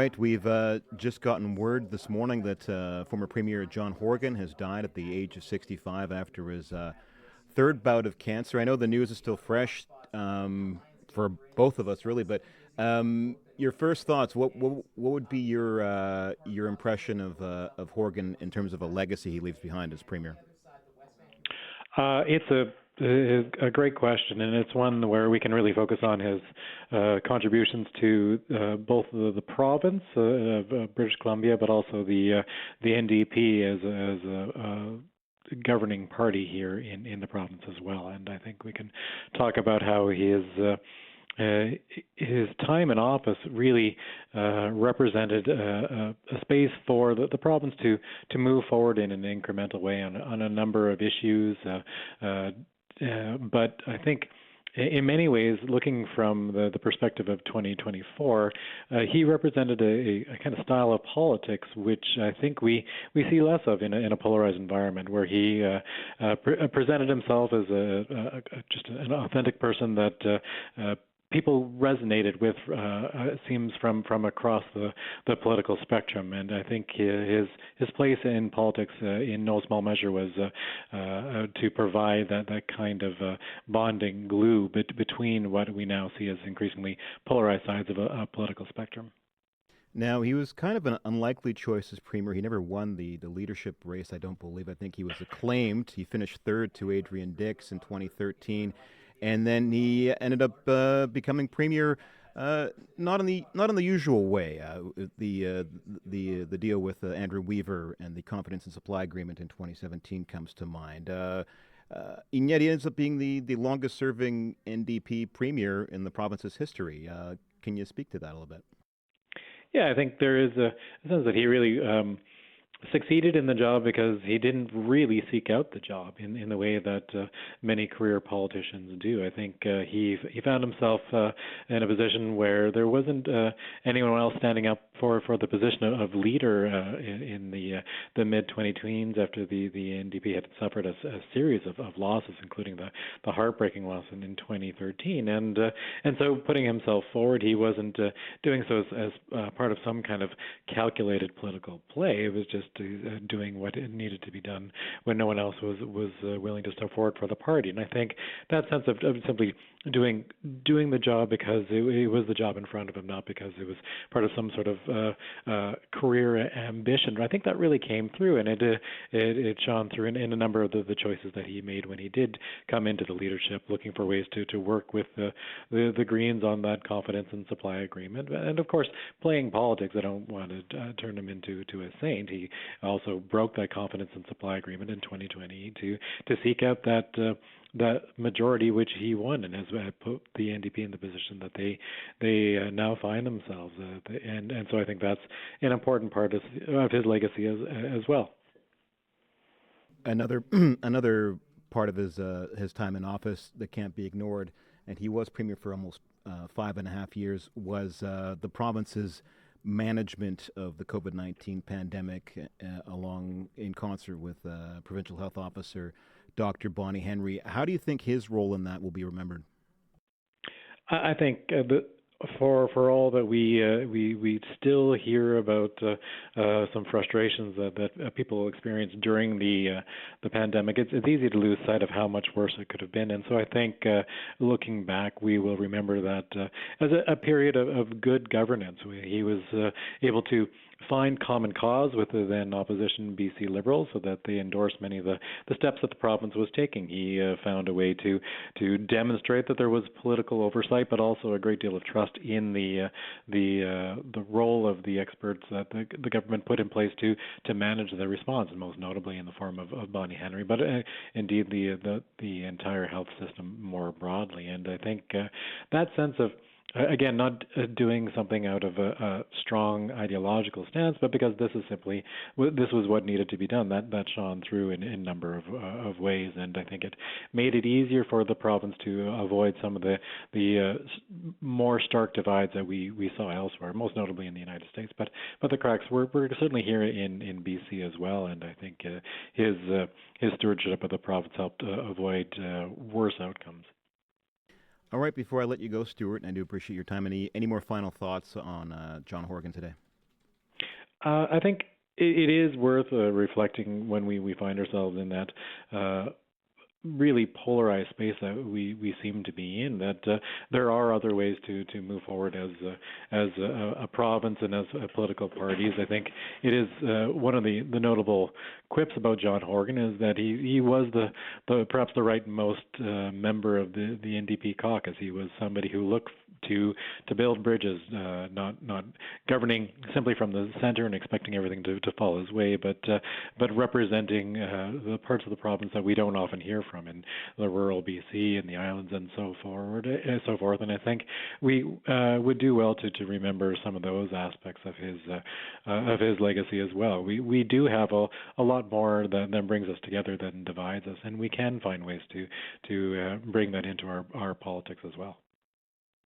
right, we've just gotten word this morning that former Premier John Horgan has died at the age of 65 after his third bout of cancer. I know the news is still fresh for both of us, really, but your first thoughts, what would be your impression of Horgan in terms of a legacy he leaves behind as Premier? It's a great question, and it's one where we can really focus on his contributions to both the province of British Columbia, but also the NDP as a governing party here in the province as well. And I think we can talk about how his time in office really represented a space for the province to move forward in an incremental way on a number of issues. But I think in many ways, looking from the perspective of 2024, he represented a kind of style of politics which I think we see less of in a polarized environment, where he presented himself as just an authentic person that people resonated with, it seems, from across the political spectrum. And I think his place in politics in no small measure was to provide that kind of bonding glue between what we now see as increasingly polarized sides of a political spectrum. Now, he was kind of an unlikely choice as Premier. He never won the leadership race, I don't believe. I think he was acclaimed. He finished third to Adrian Dix in 2013. And then he ended up becoming Premier, not in the usual way. The deal with Andrew Weaver and the Confidence and Supply Agreement in 2017 comes to mind. And yet he ends up being the longest-serving NDP Premier in the province's history. Can you speak to that a little bit? Yeah, I think there is a sense that he really succeeded in the job because he didn't really seek out the job in the way that many career politicians do. I think he found himself in a position where there wasn't anyone else standing up for the position of leader in the mid-2010s, after the NDP had suffered a series of losses, including the heartbreaking loss in 2013. And so putting himself forward, he wasn't doing so as part of some kind of calculated political play. It was just doing what needed to be done when no one else was willing to step forward for the party. And I think that sense of simply doing the job because it was the job in front of him, not because it was part of some sort of career ambition. I think that really came through, and it shone through in a number of the choices that he made when he did come into the leadership, looking for ways to work with the Greens on that confidence and supply agreement. And of course, playing politics, I don't want to turn him into a saint. He also broke that confidence and supply agreement in 2020 to seek out that majority, which he won, and has put the NDP in the position that they now find themselves. And so I think that's an important part of his legacy as well. Another part of his time in office that can't be ignored, and he was Premier for almost 5.5 years, was the province's management of the COVID-19 pandemic, along in concert with Provincial Health Officer Dr. Bonnie Henry. How do you think his role in that will be remembered? I think for all that we still hear about some frustrations that people experienced during the pandemic, it's easy to lose sight of how much worse it could have been. And so I think looking back, we will remember that as a period of good governance. He was able to find common cause with the then opposition BC Liberals, so that they endorsed many of the steps that the province was taking. He found a way to demonstrate that there was political oversight, but also a great deal of trust in the role of the experts that the government put in place to manage the response, and most notably in the form of Bonnie Henry, but indeed the entire health system more broadly. And I think that sense of, again, not doing something out of a strong ideological stance, but because this was what needed to be done. That shone through in a number of ways, and I think it made it easier for the province to avoid some of the more stark divides that we saw elsewhere, most notably in the United States. But the cracks were certainly here in BC as well, and I think his stewardship of the province helped avoid worse outcomes. All right, before I let you go, Stewart, and I do appreciate your time, any more final thoughts on John Horgan today? I think it is worth reflecting when we find ourselves in that really polarized space that we seem to be in. That there are other ways to move forward as a province and as political parties. I think it is one of the notable quips about John Horgan is that he was the perhaps the rightmost member of the NDP caucus. He was somebody who looked to build bridges, not governing simply from the center and expecting everything to fall his way, but representing the parts of the province that we don't often hear from in the rural BC and the islands and so forth. And I think we would do well to remember some of those aspects of his legacy as well. We do have a lot more that brings us together than divides us, and we can find ways to bring that into our politics as well.